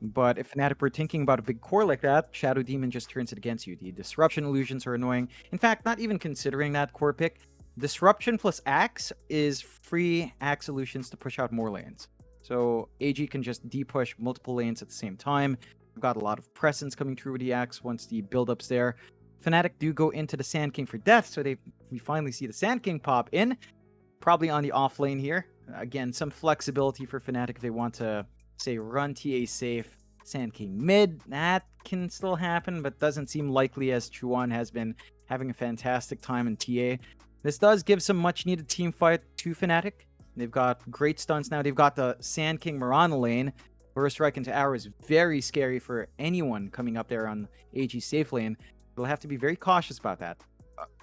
But if Fnatic were thinking about a big core like that, Shadow Demon just turns it against you. The Disruption Illusions are annoying. In fact, not even considering that core pick, Disruption plus Axe is free Axe Illusions to push out more lanes. So AG can just de-push multiple lanes at the same time. We've got a lot of presence coming through with the Axe once the build-up's there. Fnatic do go into the Sand King for death, so we finally see the Sand King pop in. Probably on the off lane here. Again, some flexibility for Fnatic if they want to, say, run TA safe. Sand King mid, that can still happen, but doesn't seem likely as Chuan has been having a fantastic time in TA. This does give some much-needed team fight to Fnatic. They've got great stunts now. They've got the Sand King Mirana lane. Burst Strike into Arrow is very scary for anyone coming up there on AG safe lane. They'll have to be very cautious about that.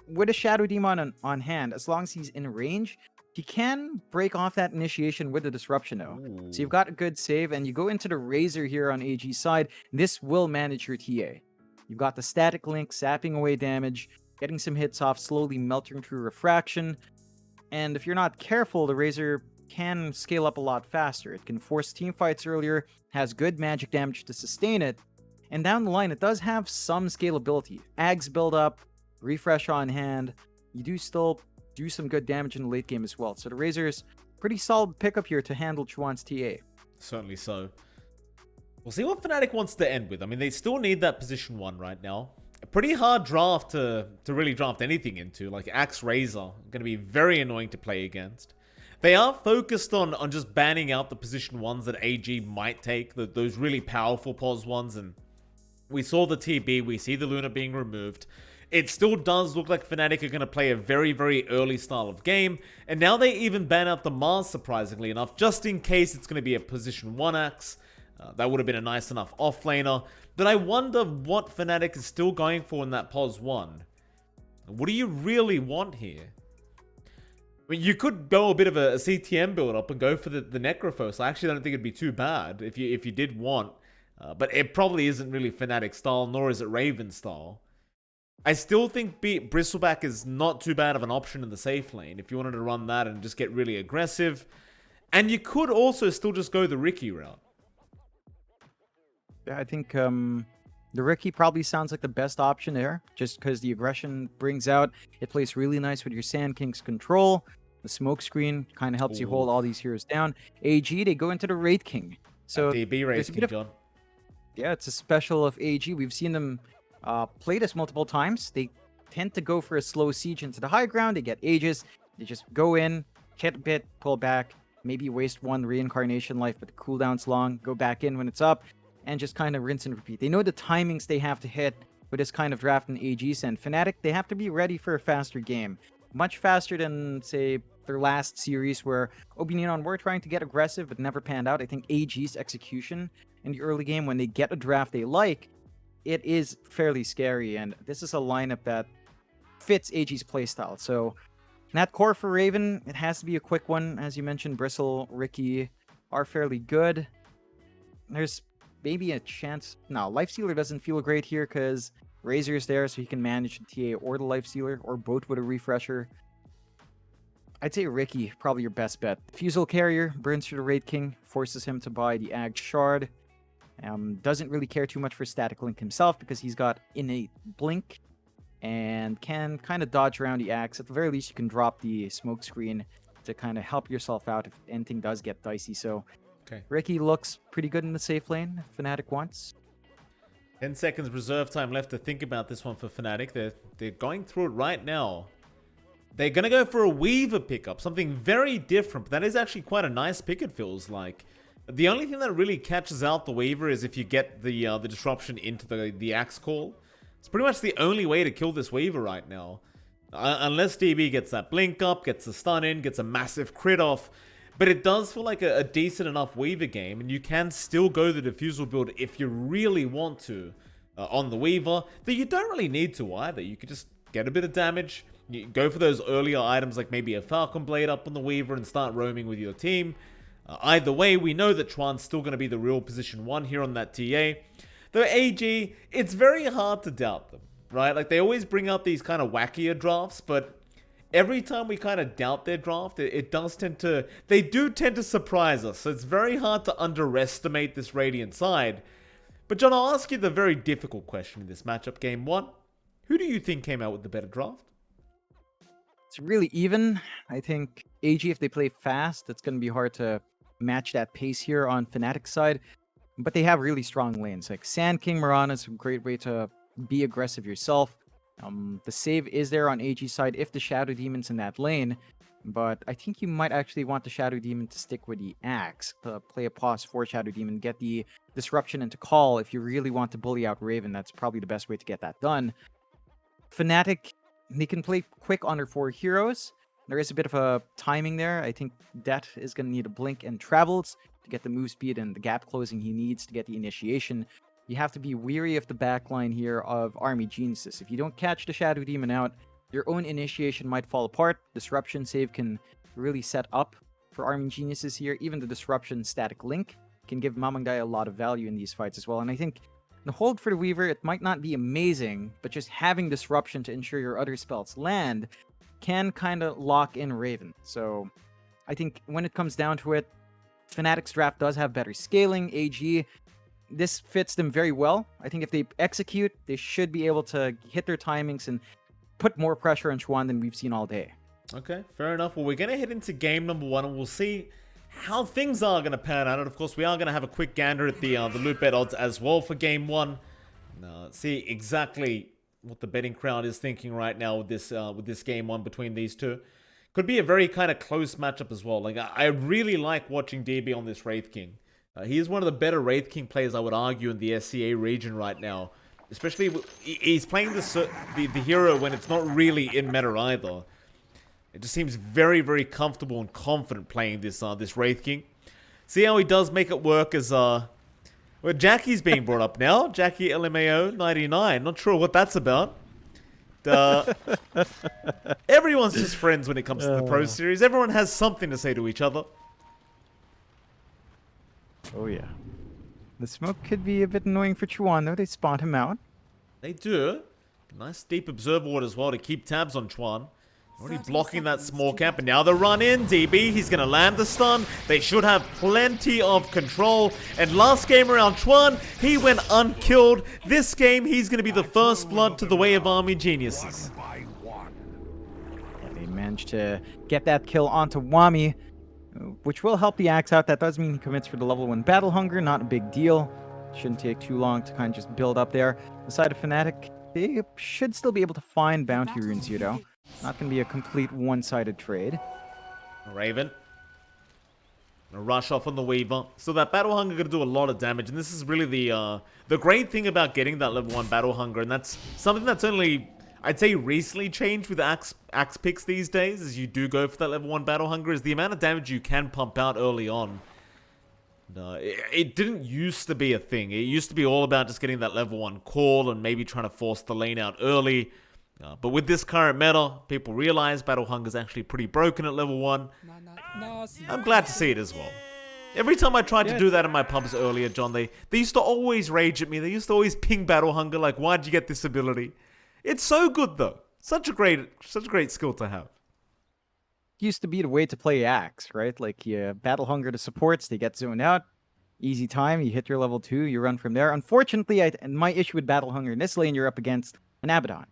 With a Shadow Demon on hand, as long as he's in range, he can break off that initiation with the Disruption though. So you've got a good save, and you go into the Razor here on AG's side. This will manage your TA. You've got the Static Link sapping away damage, getting some hits off, slowly melting through Refraction. And if you're not careful, the Razor can scale up a lot faster. It can force team fights earlier, has good magic damage to sustain it, and down the line it does have some scalability. Ags build up, refresh on hand, you do still do some good damage in the late game as well. So the Razor's pretty solid pickup here to handle Chuan's TA. Certainly so. We'll see what Fnatic wants to end with. I mean, they still need that position 1 right now. A pretty hard draft to really draft anything into. Like Axe Razor, going to be very annoying to play against. They are focused on just banning out the position 1s that AG might take. Those really powerful pos 1s. And we saw the TB, we see the Luna being removed. It still does look like Fnatic are going to play a very, very early style of game. And now they even ban out the Mars, surprisingly enough, just in case it's going to be a position 1 Axe. That would have been a nice enough offlaner. But I wonder what Fnatic is still going for in that pos 1. What do you really want here? I mean, you could go a bit of a CTM build up and go for the Necrophos. I actually don't think it'd be too bad if you did want. But it probably isn't really Fnatic style, nor is it Raven style. I still think Bristleback is not too bad of an option in the safe lane if you wanted to run that and just get really aggressive. And you could also still just go the Riki route. Yeah, I think the Riki probably sounds like the best option there, just because the aggression brings out. It plays really nice with your Sand King's control. The smoke screen kind of helps you hold all these heroes down. AG, they go into the Wraith King. So DB Wraith King, John. Yeah, it's a special of AG. We've seen them play this multiple times. They tend to go for a slow siege into the high ground. They get Aegis. They just go in, hit a bit, pull back, maybe waste one reincarnation life, but the cooldown's long, go back in when it's up, and just kind of rinse and repeat. They know the timings they have to hit with this kind of draft in AG's, and Fnatic, they have to be ready for a faster game. Much faster than, say, their last series where Obinion were trying to get aggressive but never panned out. I think AG's execution in the early game, when they get a draft they like, it is fairly scary, and this is a lineup that fits AG's playstyle. So that core for Raven, it has to be a quick one. As you mentioned, Bristle, Riki are fairly good. There's maybe a chance. No, Lifestealer doesn't feel great here because Razor's there, so he can manage the TA or the Lifestealer, or both with a refresher. I'd say Riki, probably your best bet. Fusel Carrier burns through the Wraith King, forces him to buy the Ag Shard. Doesn't really care too much for Static Link himself because he's got innate Blink and can kind of dodge around the Axe. At the very least, you can drop the smoke screen to kind of help yourself out if anything does get dicey. So Riki looks pretty good in the safe lane if Fnatic wants. 10 seconds reserve time left to think about this one for Fnatic. They're going through it right now. They're going to go for a Weaver pickup, something very different. But that is actually quite a nice pick, it feels like. The only thing that really catches out the Weaver is if you get the disruption into the Axe Call. It's pretty much the only way to kill this Weaver right now. Unless DB gets that blink up, gets a stun in, gets a massive crit off. But it does feel like a decent enough Weaver game, and you can still go the Diffusal build if you really want to on the Weaver. Though you don't really need to either. You could just get a bit of damage, you go for those earlier items like maybe a Falcon Blade up on the Weaver and start roaming with your team. Either way, we know that Chuan's still going to be the real position 1 here on that TA. Though AG, it's very hard to doubt them, right? Like, they always bring out these kind of wackier drafts, but every time we kind of doubt their draft, they do tend to surprise us. So it's very hard to underestimate this Radiant side. But John, I'll ask you the very difficult question in this matchup, game 1. Who do you think came out with the better draft? It's really even. I think AG, if they play fast, it's going to be hard to match that pace here on Fnatic's side. But they have really strong lanes. Like Sand King Mirana is a great way to be aggressive yourself. The save is there on AG's side if the Shadow Demon's in that lane. But I think you might actually want the Shadow Demon to stick with the Axe, to play a pause for Shadow Demon, get the disruption into call. If you really want to bully out Raven, that's probably the best way to get that done. Fnatic, they can play quick on their 4 heroes. There is a bit of a timing there. I think Det is going to need a blink and travels to get the move speed and the gap closing he needs to get the initiation. You have to be weary of the backline here of Army Geniuses. If you don't catch the Shadow Demon out, your own initiation might fall apart. Disruption save can really set up for Army Geniuses here. Even the Disruption static link can give Mamangdai a lot of value in these fights as well. And I think the hold for the Weaver, it might not be amazing, but just having Disruption to ensure your other spells land can kind of lock in Raven. So I think when it comes down to it, Fnatic's draft does have better scaling. AG, this fits them very well. I think if they execute, they should be able to hit their timings and put more pressure on Chuan than we've seen all day. Okay, fair enough. Well, we're going to head into game number 1, and we'll see how things are going to pan out. And of course, we are going to have a quick gander at the loot bet odds as well for game 1. See exactly what the betting crowd is thinking right now with this game 1 between these two. Could be a very kind of close matchup as well. Like, I really like watching DB on this Wraith King. He is one of the better Wraith King players, I would argue, in the SCA region right now. Especially, he's playing the hero when it's not really in meta either. It just seems very, very comfortable and confident playing this Wraith King. See how he does make it work as well, Jackie's being brought up now. Jackie LMAO 99. Not sure what that's about. Everyone's just friends when it comes to the Pro Series. Everyone has something to say to each other. Oh yeah. The smoke could be a bit annoying for Chuan, though. They spawned him out. They do. Nice deep observer ward as well to keep tabs on Chuan. Already blocking that small camp, and now the run in. DB, he's going to land the stun. They should have plenty of control. And last game around Chuan, he went unkilled. This game, he's going to be the first blood to the way of Army Geniuses. Yeah, they managed to get that kill onto Wami, which will help the Axe out. That does mean he commits for the level 1 Battle Hunger. Not a big deal. Shouldn't take too long to kind of just build up there. The side of Fnatic, they should still be able to find Bounty Runes here, though. Not going to be a complete one-sided trade. Raven. Gonna rush off on the Weaver. So that Battle Hunger going to do a lot of damage. And this is really the great thing about getting that level 1 Battle Hunger. And that's something that's only, I'd say, recently changed with Axe picks these days. As you do go for that level 1 Battle Hunger, is the amount of damage you can pump out early on. It didn't used to be a thing. It used to be all about just getting that level 1 call and maybe trying to force the lane out early. But with this current meta, people realize Battle Hunger is actually pretty broken at level 1. I'm glad to see it as well. Every time I tried to do that in my pubs earlier, John, they used to always rage at me. They used to always ping Battle Hunger, like, why'd you get this ability? It's so good, though. Such a great skill to have. Used to be the way to play Axe, right? Like, you Battle Hunger to supports, they get zoned out. Easy time, you hit your level 2, you run from there. Unfortunately, and my issue with Battle Hunger in this lane, you're up against an Abaddon.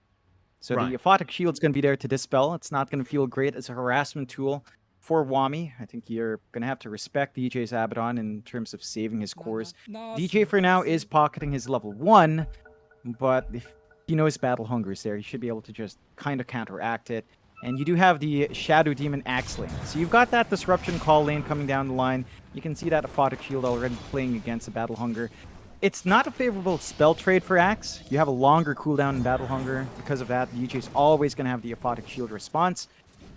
So the Aphotic Shield's going to be there to dispel. It's not going to feel great as a harassment tool for Wami. I think you're going to have to respect DJ's Abaddon in terms of saving his cores. DJ for now is pocketing his level 1, but if he knows Battle Hunger is there, he should be able to just kind of counteract it. And you do have the Shadow Demon Axe lane. So you've got that Disruption call lane coming down the line. You can see that Aphotic Shield already playing against the Battle Hunger. It's not a favorable spell trade for Axe. You have a longer cooldown in Battle Hunger. Because of that, DJ's always going to have the Aphotic Shield response.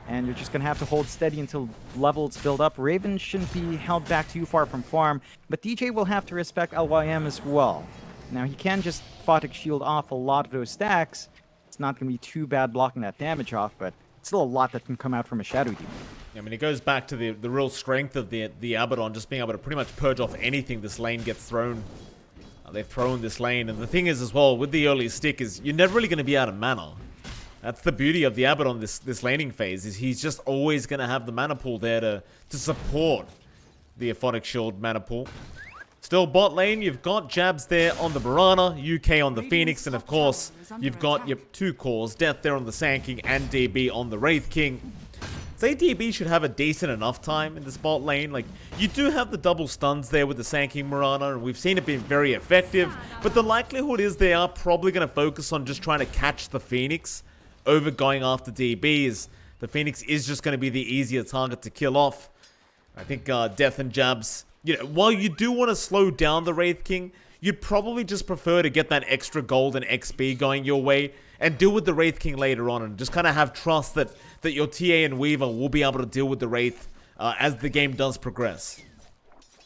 And you're just going to have to hold steady until levels build up. Raven shouldn't be held back too far from farm. But DJ will have to respect LYM as well. Now, he can just Aphotic Shield off a lot of those stacks. It's not going to be too bad blocking that damage off, but it's still a lot that can come out from a Shadow Demon. I mean, it goes back to the real strength of the Abaddon, just being able to pretty much purge off anything this lane gets thrown. They've thrown this lane, and the thing is as well, with the early stick, is you're never really going to be out of mana. That's the beauty of the Abbot on this laning phase, is he's just always going to have the mana pool there to support the Aphotic Shield mana pool. Still bot lane, you've got Jabs there on the Mirana, UK on the Phoenix, and of course, you've got your 2 cores, Death there on the Sand King and DB on the Wraith King. Say DB should have a decent enough time in this bot lane. Like, you do have the double stuns there with the Sand King Mirana, and we've seen it being very effective, but the likelihood is they are probably going to focus on just trying to catch the Phoenix over going after DBs. The Phoenix is just going to be the easier target to kill off. I think Death and Jabs, you know, while you do want to slow down the Wraith King, you'd probably just prefer to get that extra gold and XP going your way and deal with the Wraith King later on, and just kind of have trust that your TA and Weaver will be able to deal with the Wraith as the game does progress.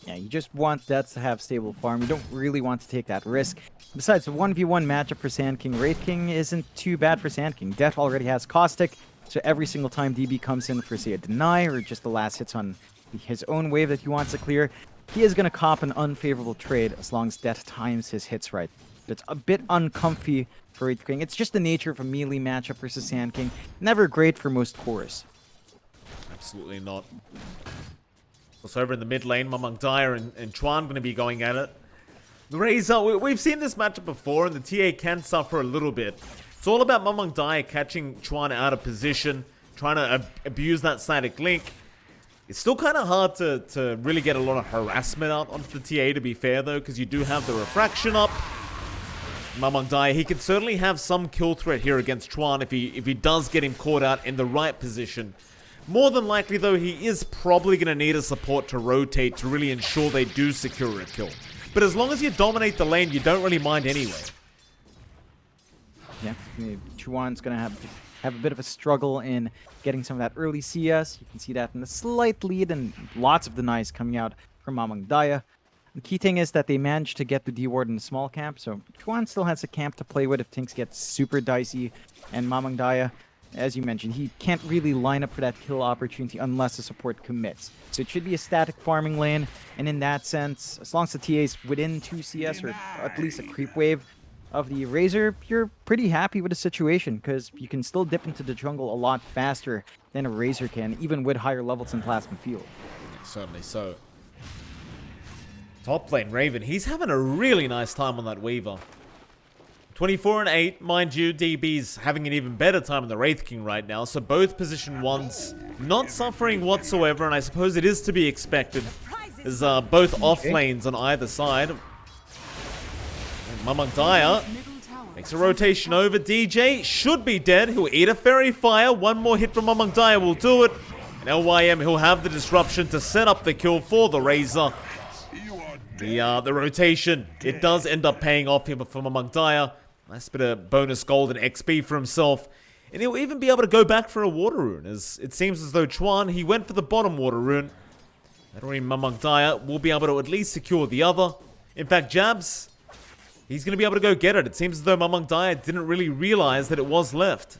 Yeah, you just want Death to have stable farm. You don't really want to take that risk. Besides, the 1v1 matchup for Sand King, Wraith King isn't too bad for Sand King. Death already has Caustic, so every single time DB comes in for, say, a deny or just the last hits on his own wave that he wants to clear, he is going to cop an unfavorable trade as long as Death times his hits right. It's a bit uncomfy for Wraith King. It's just the nature of a melee matchup versus Sand King. Never great for most cores. Absolutely not. Also over in the mid lane, Mamang Dyer and Chuan going to be going at it. The Razor, we've seen this matchup before, and the TA can suffer a little bit. It's all about Mamang Dyer catching Chuan out of position, trying to abuse that static link. It's still kind of hard to really get a lot of harassment out onto the TA, to be fair, though, because you do have the refraction up. Mamang Dyer, he can certainly have some kill threat here against Chuan if he does get him caught out in the right position. More than likely, though, he is probably going to need a support to rotate to really ensure they do secure a kill. But as long as you dominate the lane, you don't really mind anyway. Yeah, Chuan's going to have a bit of a struggle in getting some of that early CS. You can see that in the slight lead and lots of denies coming out from Mamang Daya. The key thing is that they managed to get the D-Ward in the small camp, so Chuan still has a camp to play with if things get super dicey. And Mamang Daya, as you mentioned, he can't really line up for that kill opportunity unless the support commits. So it should be a static farming lane, and in that sense, as long as the TA is within 2 CS or at least a creep wave of the Razor, you're pretty happy with the situation, because you can still dip into the jungle a lot faster than a Razor can, even with higher levels in Plasma Field. Certainly so. Top lane, Raven, he's having a really nice time on that Weaver. 24 and 8, mind you, DB's having an even better time on the Wraith King right now, so both position 1s not suffering whatsoever, and I suppose it is to be expected. There's both off lanes on either side. Mamang Daya makes a rotation over. DJ should be dead. He'll eat a Fairy Fire. One more hit from Mamang Daya will do it. And LYM, he'll have the disruption to set up the kill for the Razor. The rotation, it does end up paying off here for Mamang Daya. Nice bit of bonus gold and XP for himself. And he'll even be able to go back for a water rune, as it seems as though Chuan, he went for the bottom water rune. That means Mamang Daya will be able to at least secure the other. In fact, Jabs, he's going to be able to go get it. It seems as though Mamang Daya didn't really realize that it was left.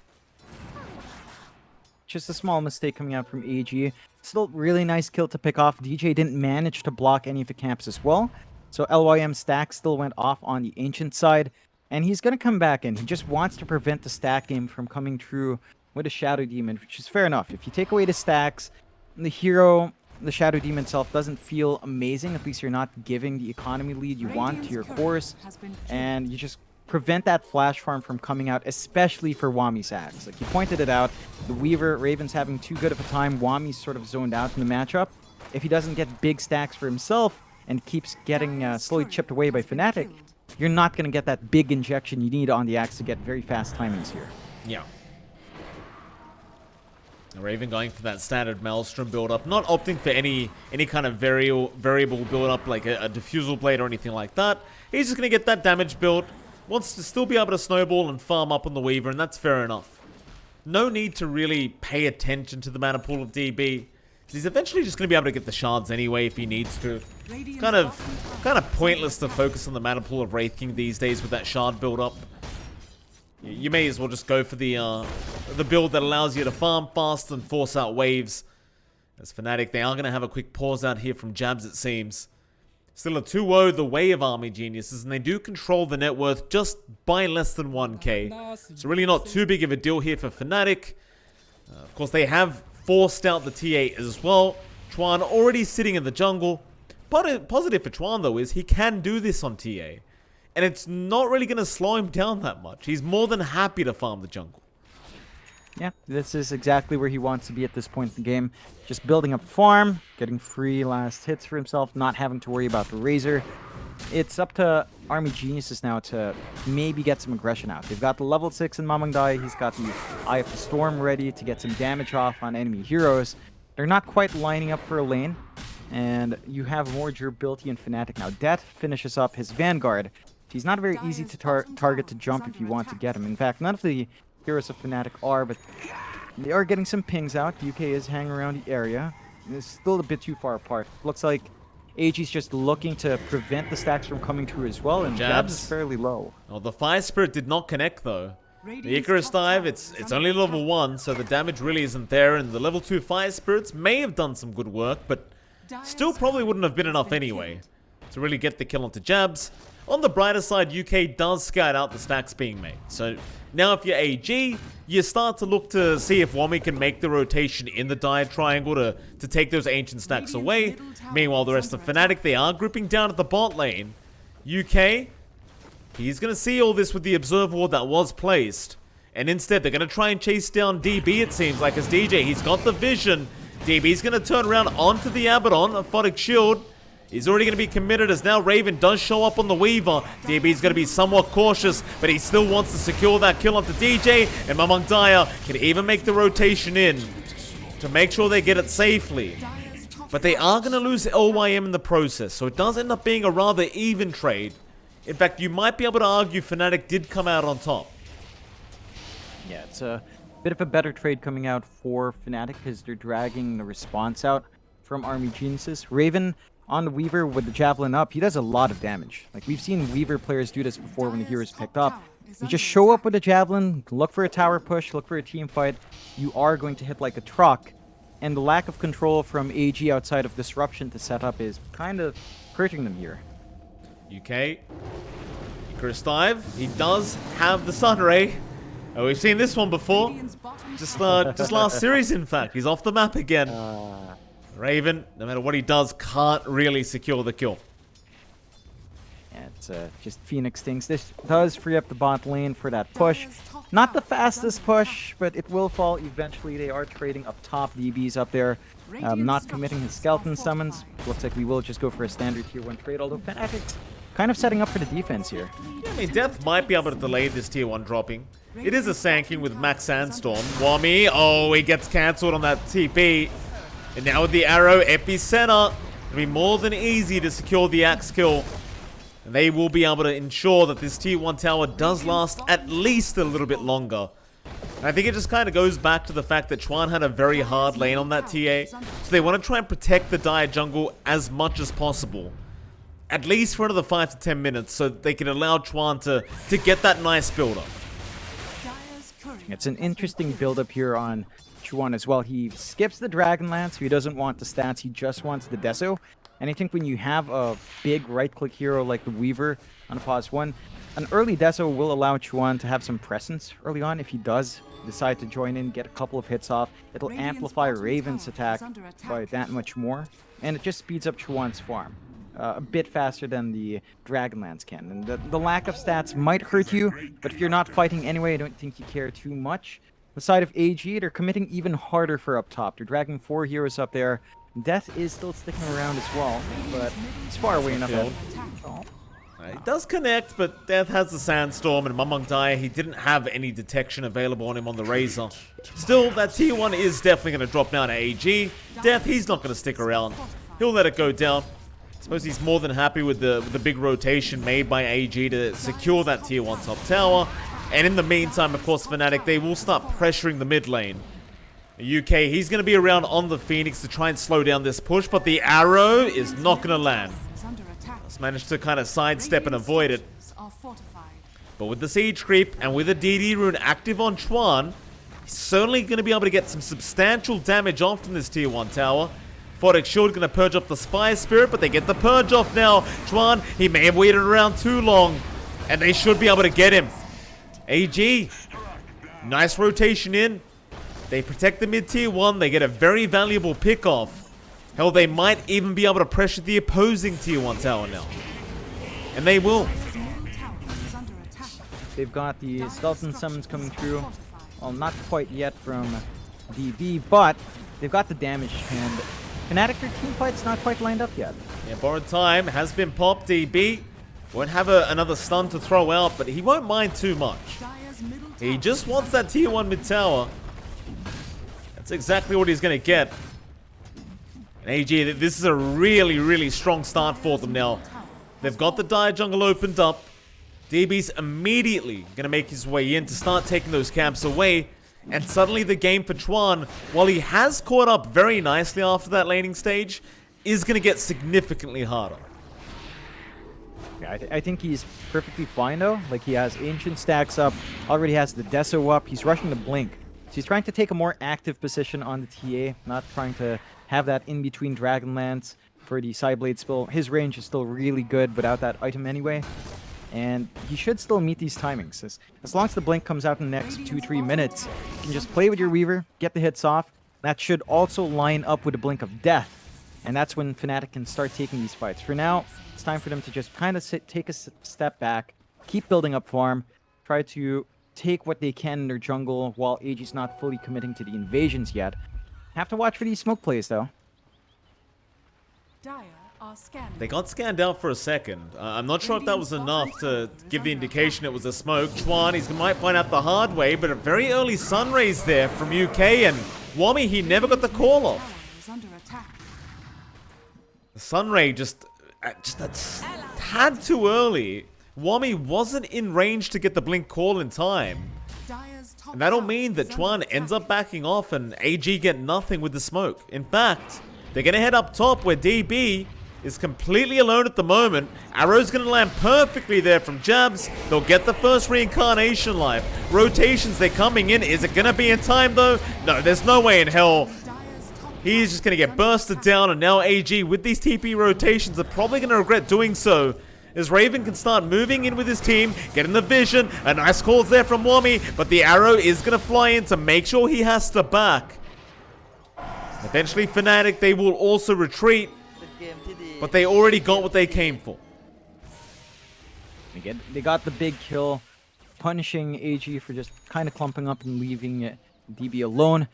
Just a small mistake coming out from AG. Still really nice kill to pick off. DJ didn't manage to block any of the camps as well. So LYM stack still went off on the Ancient side. And he's going to come back in. He just wants to prevent the stack game from coming through with a Shadow Demon, which is fair enough. If you take away the stacks, the hero, the Shadow Demon itself doesn't feel amazing. At least you're not giving the economy lead you want to your cores. And you just prevent that flash farm from coming out, especially for Wami's axe. Like you pointed it out, the Weaver, Raven's having too good of a time. Wami's sort of zoned out in the matchup. If he doesn't get big stacks for himself and keeps getting slowly chipped away by Fnatic, you're not going to get that big injection you need on the axe to get very fast timings here. Yeah. Raven going for that standard Maelstrom build-up, not opting for any kind of variable build-up like a Diffusal Blade or anything like that. He's just going to get that damage build, wants to still be able to snowball and farm up on the Weaver, and that's fair enough. No need to really pay attention to the mana pool of DB. He's eventually just going to be able to get the shards anyway if he needs to. Kind of pointless to focus on the mana pool of Wraith King these days with that shard build-up. You may as well just go for the build that allows you to farm fast and force out waves. As Fnatic, they are going to have a quick pause out here from Jabs, it seems. Still a 2-0 the way of Army Geniuses, and they do control the net worth just by less than 1k. So really not too big of a deal here for Fnatic. Of course, they have forced out the T8 as well. Chuan already sitting in the jungle. Positive for Chuan, though, is he can do this on TA. And it's not really going to slow him down that much. He's more than happy to farm the jungle. Yeah, this is exactly where he wants to be at this point in the game. Just building up farm, getting free last hits for himself, not having to worry about the Razor. It's up to Army Geniuses now to maybe get some aggression out. They've got the level 6 in Mamangdai. He's got the Eye of the Storm ready to get some damage off on enemy heroes. They're not quite lining up for a lane. And you have more durability in Fnatic now. Death finishes up his Vanguard. He's not very easy to target to jump if you want to get him. In fact, none of the heroes of Fnatic are, but they are getting some pings out. UK is hanging around the area. It's still a bit too far apart. Looks like AG's just looking to prevent the stacks from coming through as well, and Jabs is fairly low. Oh, the Fire Spirit did not connect, though. The Icarus dive, it's only level 1, so the damage really isn't there, and the level 2 Fire Spirits may have done some good work, but still probably wouldn't have been enough anyway to really get the kill onto Jabs. On the brighter side, UK does scout out the stacks being made. So now if you're AG, you start to look to see if Wami can make the rotation in the Dire Triangle to take those ancient stacks away. Meanwhile, the rest of Fnatic, they are grouping down at the bot lane. UK, he's going to see all this with the Observer Ward that was placed. And instead, they're going to try and chase down DB, it seems like, as DJ. He's got the vision. DB's going to turn around onto the Abaddon, a Photic Shield. He's already going to be committed as now Raven does show up on the Weaver. DB's going to be somewhat cautious, but he still wants to secure that kill onto DJ. And Mamangdaya can even make the rotation in to make sure they get it safely. But they are going to lose LYM in the process, so it does end up being a rather even trade. In fact, you might be able to argue Fnatic did come out on top. Yeah, it's a bit of a better trade coming out for Fnatic because they're dragging the response out from Army Geniuses. Raven on the Weaver with the Javelin up, he does a lot of damage. Like, we've seen Weaver players do this before when the hero is picked up. You just show up with a Javelin, look for a tower push, look for a team fight. You are going to hit like a truck. And the lack of control from AG outside of Disruption to set up is kind of hurting them here. UK, Icarus dive, he does have the Sunray. Oh, we've seen this one before. Just last series, in fact. He's off the map again. Raven, no matter what he does, can't really secure the kill. Yeah, it's just Phoenix things. This does free up the bot lane for that push. Not the fastest push, but it will fall eventually. They are trading up top. DB's up there, not committing his skeleton summons. Looks like we will just go for a standard tier 1 trade, although Fnatic's kind of setting up for the defense here. Yeah, I mean, Death might be able to delay this tier 1 dropping. It is a Sanking with Max Sandstorm. Wami, oh, he gets cancelled on that TP. And now with the arrow, Epicenter, it'll be more than easy to secure the axe kill. And they will be able to ensure that this tier 1 tower does last at least a little bit longer. And I think it just kind of goes back to the fact that Chuan had a very hard lane on that TA. So they want to try and protect the Dire jungle as much as possible. At least for another 5 to 10 minutes so they can allow Chuan to get that nice build-up. It's an interesting build-up here on Chuan as well. He skips the Dragonlance, so he doesn't want the stats, he just wants the Deso. And I think when you have a big right-click hero like the Weaver on a pause 1, an early Deso will allow Chuan to have some presence early on. If he does decide to join in, get a couple of hits off, it'll amplify Raven's attack by that much more. And it just speeds up Chuan's farm a bit faster than the Dragonlance can. And the lack of stats might hurt you, but if you're not fighting anyway, I don't think you care too much. The side of AG, they're committing even harder for up top. They're dragging 4 heroes up there. Death is still sticking around as well, but it's far away enough. It does connect, but Death has the Sandstorm, and Mamangdaya, he didn't have any detection available on him on the Razor. Still, that tier 1 is definitely going to drop down to AG. Death, he's not going to stick around. He'll let it go down. I suppose he's more than happy with the big rotation made by AG to secure that tier 1 top tower. And in the meantime, of course, Fnatic, they will start pressuring the mid lane. UK, he's going to be around on the Phoenix to try and slow down this push, but the arrow is not going to land. Just managed to kind of sidestep and avoid it. But with the siege creep and with the DD rune active on Chuan, he's certainly going to be able to get some substantial damage off from this tier 1 tower. Photic Shield gonna purge off the Spy Spirit, but they get the purge off now. Chuan, he may have waited around too long, and they should be able to get him. AG, nice rotation in. They protect the mid-tier 1. They get a very valuable pick-off. Hell, they might even be able to pressure the opposing tier 1 tower now. And they will. They've got the skeleton summons coming through. Well, not quite yet from DB, but they've got the damage, and Fnatic, their team fight's not quite lined up yet. Yeah, borrowed time has been popped. DB won't have another stun to throw out, but he won't mind too much. He just wants that tier 1 mid tower. That's exactly what he's going to get. And AG, this is a really, really strong start for them now. They've got the Dire jungle opened up. DB's immediately going to make his way in to start taking those camps away. And suddenly the game for Chuan, while he has caught up very nicely after that laning stage, is going to get significantly harder. Yeah, I think he's perfectly fine though. Like, he has Ancient stacks up, already has the Deso up, he's rushing the Blink. So he's trying to take a more active position on the TA, not trying to have that in-between Dragonlance for the Psyblade spill. His range is still really good without that item anyway. And he should still meet these timings. As long as the Blink comes out in the next 2-3 minutes, you can just play with your Weaver, get the hits off. That should also line up with the Blink of Death. And that's when Fnatic can start taking these fights. For now, it's time for them to just kind of take a step back, keep building up farm, try to take what they can in their jungle while AG's not fully committing to the invasions yet. Have to watch for these smoke plays though. They got scanned out for a second. I'm not sure if that was enough to give the indication it was a smoke. Chuan, he might find out the hard way, but a very early sun rays there from UK, and Wami, he never got the call off. The Sunray just a tad too early. Wami wasn't in range to get the blink call in time. And that'll mean that Chuan ends up backing off and AG get nothing with the smoke. In fact, they're going to head up top where DB is completely alone at the moment. Arrow's going to land perfectly there from jabs. They'll get the first reincarnation life. Rotations, they're coming in. Is it going to be in time though? No, there's no way in hell. He's just going to get bursted down, and now AG, with these TP rotations, are probably going to regret doing so, as Raven can start moving in with his team, getting the vision. A nice call's there from Wami, but the arrow is going to fly in to make sure he has to back. Eventually, Fnatic, they will also retreat, but they already got what they came for. Again, they got the big kill, punishing AG for just kind of clumping up and leaving DB alone.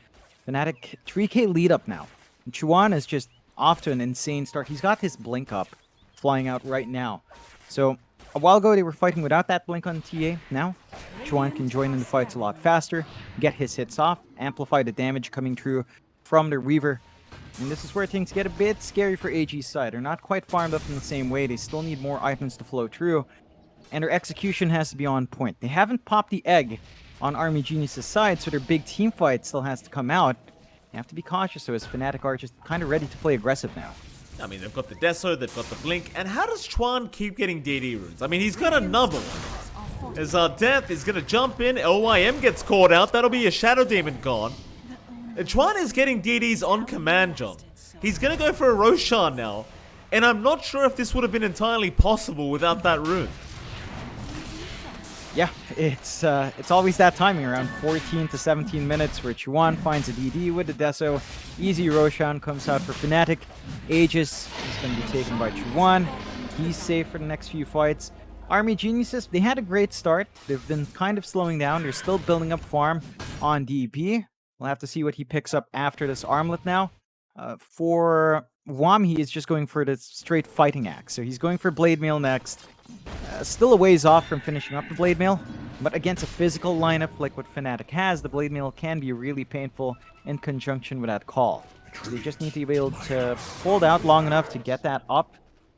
Fnatic 3k lead up now. And Chuan is just off to an insane start. He's got his blink up, flying out right now. So a while ago they were fighting without that blink on TA. Now Chuan can join in the fights a lot faster, get his hits off, amplify the damage coming through from their Weaver. And this is where things get a bit scary for AG's side. They're not quite farmed up in the same way. They still need more items to flow through. And their execution has to be on point. They haven't popped the egg on Army Genius's side, so their big team fight still has to come out. You have to be cautious, so as Fnatic are just kind of ready to play aggressive now. I mean, they've got the Deso, they've got the Blink, and how does Chuan keep getting DD runes? I mean, he's got another one. As Death is going to jump in, LYM gets caught out, that'll be a Shadow Demon gone. And Chuan is getting DDs on command, John. He's going to go for a Roshan now, and I'm not sure if this would have been entirely possible without that rune. Yeah, it's always that timing, around 14 to 17 minutes, where Chuan finds a DD with the Deso. Easy Roshan comes out for Fnatic. Aegis is going to be taken by Chuan. He's safe for the next few fights. Army Geniuses, they had a great start. They've been kind of slowing down. They're still building up farm on DP. We'll have to see what he picks up after this armlet now. For Wami, he's just going for the straight fighting axe. So he's going for Blade Mail next. Still a ways off from finishing up the Blade Mail, but against a physical lineup like what Fnatic has, the Blade Mail can be really painful in conjunction with that call. So they just need to be able to hold out long enough to get that up,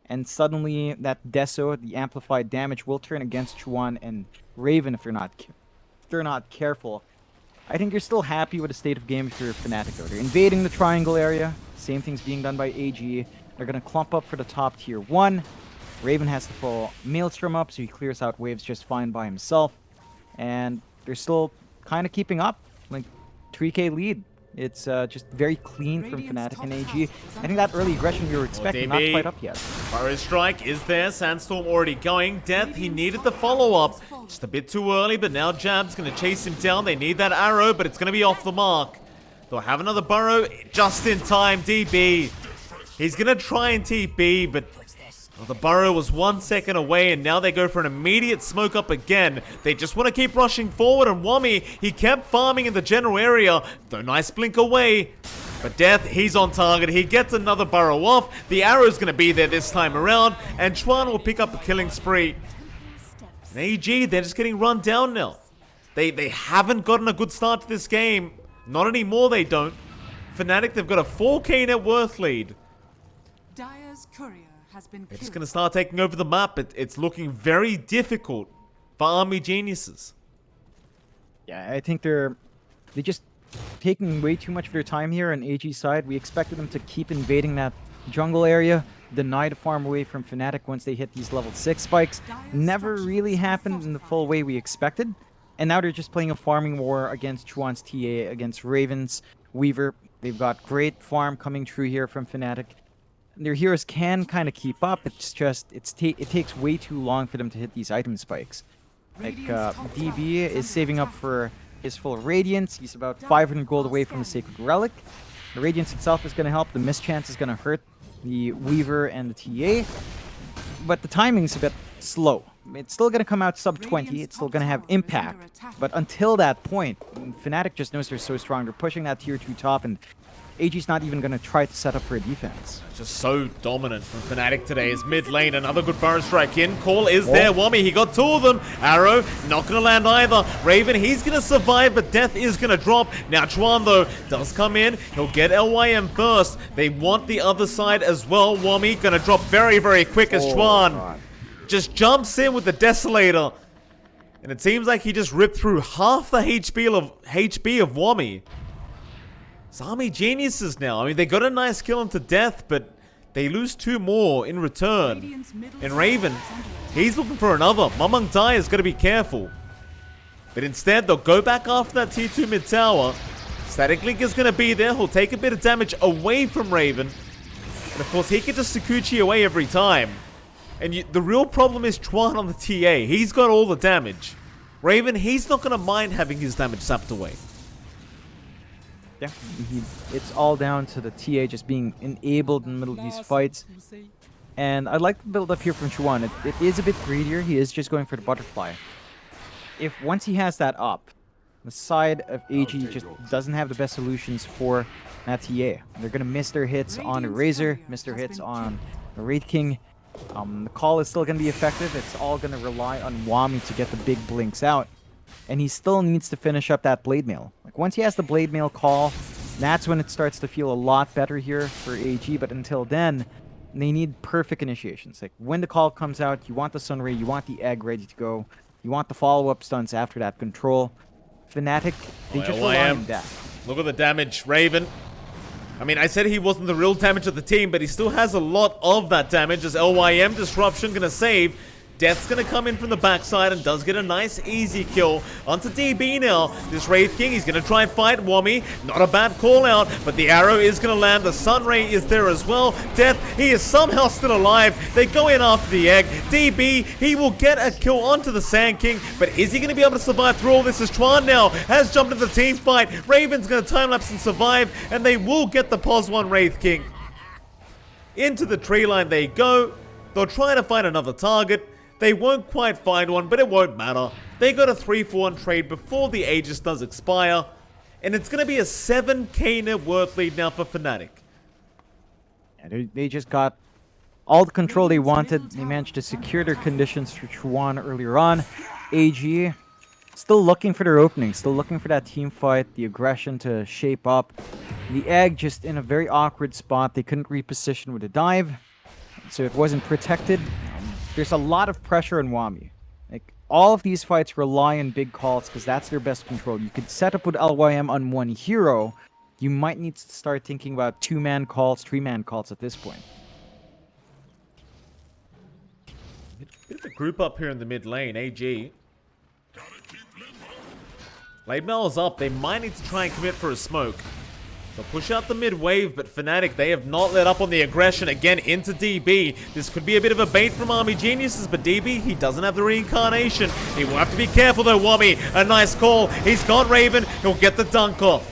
and suddenly that Deso, the amplified damage, will turn against Chuan and Raven if they're not careful. I think you're still happy with the state of game if you're Fnatic, though. They're invading the triangle area. Same thing's being done by AG. They're going to clump up for the top tier 1. Raven has to full Maelstrom up, so he clears out waves just fine by himself. And they're still kind of keeping up. Like, 3k lead. It's just very clean from Fnatic and AG. I think that early aggression we were expecting, not quite up yet. Fire strike is there. Sandstorm already going. Death, he needed the follow-up. Just a bit too early, but now Jab's going to chase him down. They need that arrow, but it's going to be off the mark. They'll have another burrow just in time. DB. He's going to try and TP, but the burrow was 1 second away, and now they go for an immediate smoke up again. They just want to keep rushing forward, and Wami, he kept farming in the general area. Though nice blink away. But Death, he's on target. He gets another burrow off. The arrow's going to be there this time around, and Chuan will pick up a killing spree. And AG, they're just getting run down now. They haven't gotten a good start to this game. Not anymore, they don't. Fnatic, they've got a 4k net worth lead. Dire's courier has been They're just going to start taking over the map. It's looking very difficult for Army Geniuses. Yeah, I think they're just taking way too much of their time here on AG's side. We expected them to keep invading that jungle area, deny the farm away from Fnatic once they hit these level 6 spikes. Never really happened in the full way we expected. And now they're just playing a farming war against Chuan's TA, against Ravens, Weaver. They've got great farm coming through here from Fnatic. Their heroes can kind of keep up. It's just it takes way too long for them to hit these item spikes. Like DB is saving up for his full Radiance. He's about 500 gold away from the Sacred Relic. The Radiance itself is going to help. The mischance is going to hurt the Weaver and the TA. But the timing's a bit slow. It's still going to come out sub 20. It's still going to have impact. But until that point, Fnatic just knows they're so strong. They're pushing that tier 2 top, and AG's not even going to try to set up for a defense. Just so dominant from Fnatic today. Is mid lane, another good burn strike in. Call is there. Wami, he got 2 of them. Arrow, not going to land either. Raven, he's going to survive, but Death is going to drop. Now Chuan, though, does come in. He'll get LYM first. They want the other side as well. Wami going to drop very, very quick as Chuan just jumps in with the Desolator. And it seems like he just ripped through half the HP of Wami. It's Army Geniuses now. I mean, they got a nice kill him to death, but they lose 2 more in return. And Raven, he's looking for another. Mamang Dai is going to be careful. But instead, they'll go back after that tier 2 mid tower. Static Link is going to be there. He'll take a bit of damage away from Raven. And of course, he can just Sakuchi away every time. And the real problem is Chuan on the TA. He's got all the damage. Raven, he's not going to mind having his damage sapped away. Yeah, it's all down to the TA just being enabled in the middle of these fights. And I'd like to build up here from Chuan. It is a bit greedier. He is just going for the butterfly. If once he has that up, the side of AG just doesn't have the best solutions for that TA. They're going to miss their hits on the Razor, miss their hits on the Wraith King. The call is still going to be effective. It's all going to rely on Wami to get the big blinks out. And he still needs to finish up that Blade Mail. Like, once he has the Blade Mail call, that's when it starts to feel a lot better here for AG. But until then, they need perfect initiations. Like, when the call comes out, you want the Sunray, you want the Egg ready to go. You want the follow-up stunts after that control. Fnatic, they just rely on that. Look at the damage, Raven. I mean, I said he wasn't the real damage of the team, but he still has a lot of that damage as LYM Disruption going to save. Death's going to come in from the backside and does get a nice easy kill onto DB now. This Wraith King, he's going to try and fight Wami. Not a bad call out, but the arrow is going to land. The Sunray is there as well. Death, he is somehow still alive. They go in after the egg. DB, he will get a kill onto the Sand King, but is he going to be able to survive through all this? As Chuan now has jumped into the team fight. Raven's going to time-lapse and survive, and they will get the POS 1 Wraith King. Into the tree line they go. They'll try to find another target. They won't quite find one, but it won't matter. They got a 3-for-1 trade before the Aegis does expire. And it's going to be a 7k net worth lead now for Fnatic. Yeah, they just got all the control they wanted. They managed to secure their conditions for Chuan earlier on. AG still looking for their opening, still looking for that team fight, the aggression to shape up. The Egg just in a very awkward spot. They couldn't reposition with a dive, so it wasn't protected. There's a lot of pressure on Wami. Like, all of these fights rely on big calls because that's their best control. You could set up with LYM on one hero. You might need to start thinking about 2-man calls, 3-man calls at this point. Bit of a group up here in the mid lane, AG. Blade Mail is up. They might need to try and commit for a smoke. They'll push out the mid wave, but Fnatic, they have not let up on the aggression again into DB. This could be a bit of a bait from Army Geniuses, but DB, he doesn't have the reincarnation. He will have to be careful though, Wami. A nice call. He's got Raven. He'll get the dunk off.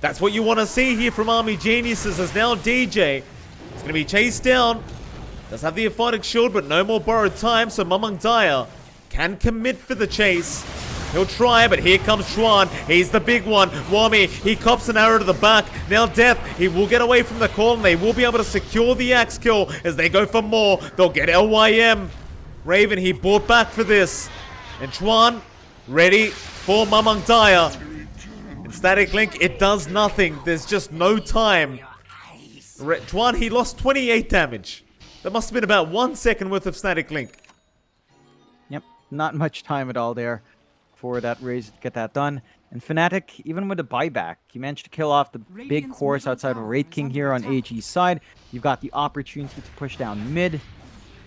That's what you want to see here from Army Geniuses, as now DJ is going to be chased down. Does have the Aphotic Shield, but no more borrowed time, so Mamang Daya can commit for the chase. He'll try, but here comes Chuan. He's the big one. Wami, he cops an arrow to the back. Now Death, he will get away from the call, and they will be able to secure the axe kill as they go for more. They'll get LYM. Raven, he bought back for this. And Chuan, ready for Mamang Daya. And Static Link, it does nothing. There's just no time. Chuan, he lost 28 damage. That must have been about 1 second worth of Static Link. Yep, not much time at all there for that Raze to get that done. And Fnatic, even with a buyback, he managed to kill off the big course outside of Wraith King here on AG's side. You've got the opportunity to push down mid,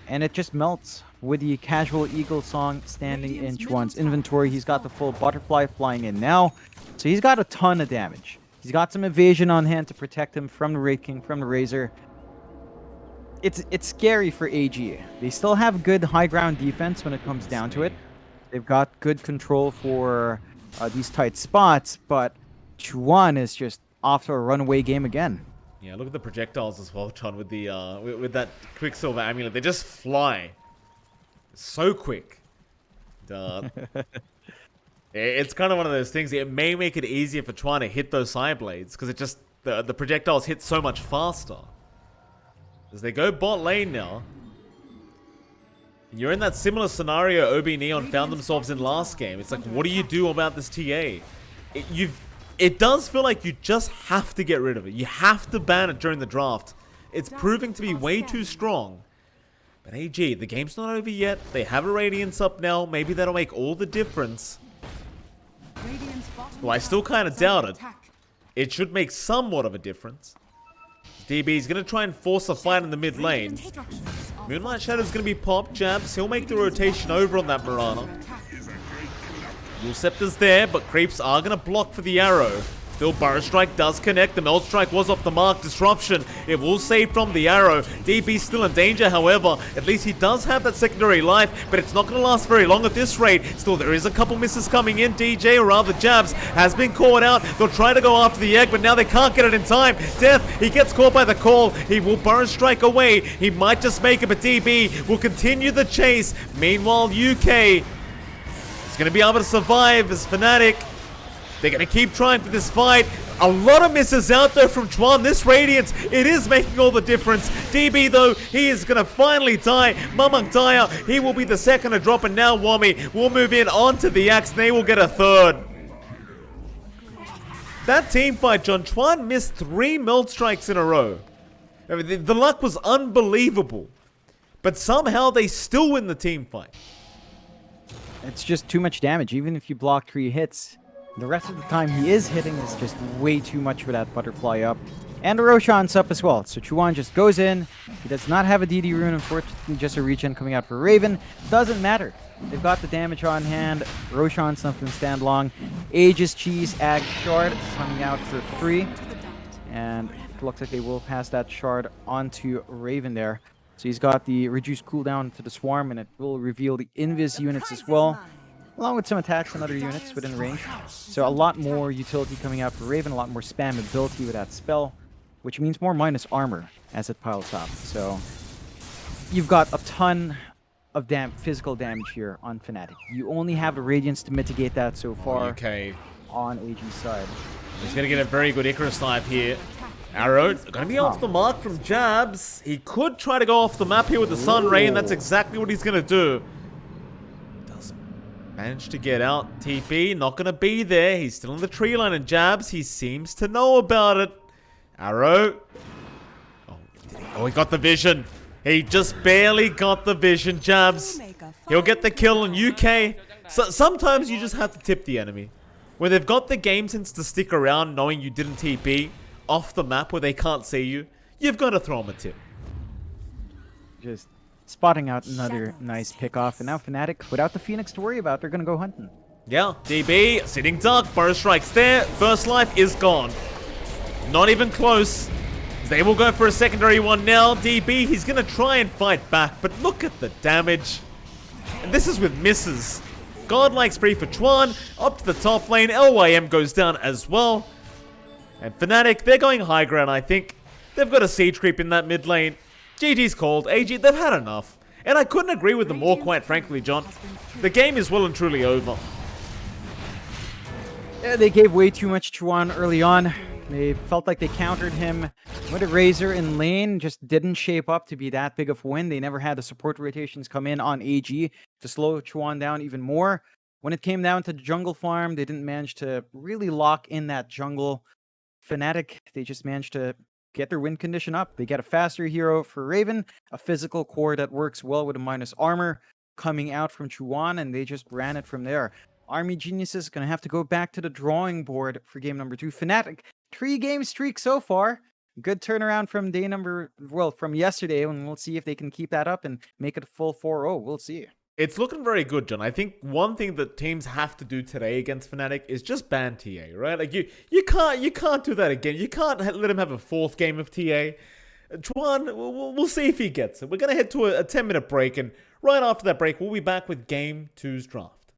and it just melts with the casual Eagle Song standing in Chuan's inventory. He's got the full Butterfly flying in now, so he's got a ton of damage. He's got some evasion on hand to protect him from the Wraith King, from the Razor. It's scary for AG. They still have good high ground defense when it comes down to it. They've got good control for these tight spots, but Chuan is just off to a runaway game again. Yeah, look at the projectiles as well, John, with the with that Quicksilver amulet. They just fly so quick. It's kind of one of those things. It may make it easier for Chuan to hit those side blades because it just the projectiles hit so much faster. As they go bot lane now. You're in that similar scenario OB Neon found themselves in last game. It's like, what do you do about this TA? It does feel like you just have to get rid of it. You have to ban it during the draft. It's proving to be way too strong. But AG, the game's not over yet. They have a Radiance up now. Maybe that'll make all the difference. Well, I still kind of doubt it. It should make somewhat of a difference. DB's going to try and force a fight in the mid lane. Moonlight Shadow's going to be popped. Jabs, he'll make the rotation over on that Mirana. Dual Scepter's there, but creeps are going to block for the arrow. Still, Burrow Strike does connect. The Melt Strike was off the mark. Disruption, it will save from the arrow. DB's still in danger, however. At least he does have that secondary life, but it's not going to last very long at this rate. Still, there is a couple misses coming in. DJ, or rather Jabs, has been caught out. They'll try to go after the egg, but now they can't get it in time. Death, he gets caught by the call. He will Burrow Strike away. He might just make it, but DB will continue the chase. Meanwhile, UK is going to be able to survive as Fnatic. They're going to keep trying for this fight. A lot of misses out there from Chuan. This Radiance, it is making all the difference. DB, though, he is going to finally die. Mamang Daya, he will be the second to drop, and now Wami will move in onto the axe, and they will get a third. That team fight, John, Chuan missed 3 Melt Strikes in a row. I mean, the luck was unbelievable. But somehow they still win the team fight. It's just too much damage, even if you block 3 hits. The rest of the time he is hitting is just way too much for that Butterfly up. And the Roshan's up as well. So Chuan just goes in. He does not have a DD rune, unfortunately, just a regen coming out for Raven. Doesn't matter. They've got the damage on hand. Roshan's not going to stand long. Aegis Cheese, Ag Shard coming out for free. And it looks like they will pass that shard onto Raven there. So he's got the reduced cooldown to the Swarm, and it will reveal the Invis units as well, along with some attacks on other units within range. So a lot more utility coming out for Raven, a lot more spam ability with that spell, which means more minus armor as it piles up. So you've got a ton of physical damage here on Fnatic. You only have the Radiance to mitigate that so far on AG's side. He's going to get a very good Icarus dive here. Arrow, going to be off the mark from Jabs. He could try to go off the map here with the Sun Ray, and that's exactly what he's going to do. Does manage to get out. TP, not going to be there. He's still in the tree line, and Jabs, he seems to know about it. Arrow. Oh, he got the vision. He just barely got the vision, Jabs. He'll get the kill on UK. So, sometimes you just have to tip the enemy. When they've got the game sense to stick around knowing you didn't TP off the map where they can't see you, you've got to throw them a tip. Just spotting out another nice pick off, and now Fnatic, without the Phoenix to worry about, they're gonna go hunting. Yeah, DB, sitting duck, Burrow Strike's there, first life is gone. Not even close. They will go for a secondary one now. DB, he's going to try and fight back, but look at the damage. And this is with misses. Godlike spree for Chuan, up to the top lane. LYM goes down as well. And Fnatic, they're going high ground, I think. They've got a siege creep in that mid lane. GG's called. AG, they've had enough. And I couldn't agree with them more, quite frankly, John. The game is well and truly over. Yeah, they gave way too much Chuan early on. They felt like they countered him with a Razor in lane, just didn't shape up to be that big of a win. They never had the support rotations come in on AG to slow Chuan down even more. When it came down to jungle farm, they didn't manage to really lock in that jungle. Fnatic, they just managed to get their win condition up. They get a faster hero for Raven, a physical core that works well with a minus armor coming out from Chuan, and they just ran it from there. Army Geniuses going to have to go back to the drawing board for game number 2. Fnatic, 3-game streak so far. Good turnaround from from yesterday, and we'll see if they can keep that up and make it a full 4-0. We'll see. It's looking very good, John. I think one thing that teams have to do today against Fnatic is just ban TA, right? Like you can't do that again. You can't let him have a 4th game of TA. Chuan, we'll see if he gets it. We're gonna head to a 10-minute break, and right after that break, we'll be back with Game 2's draft.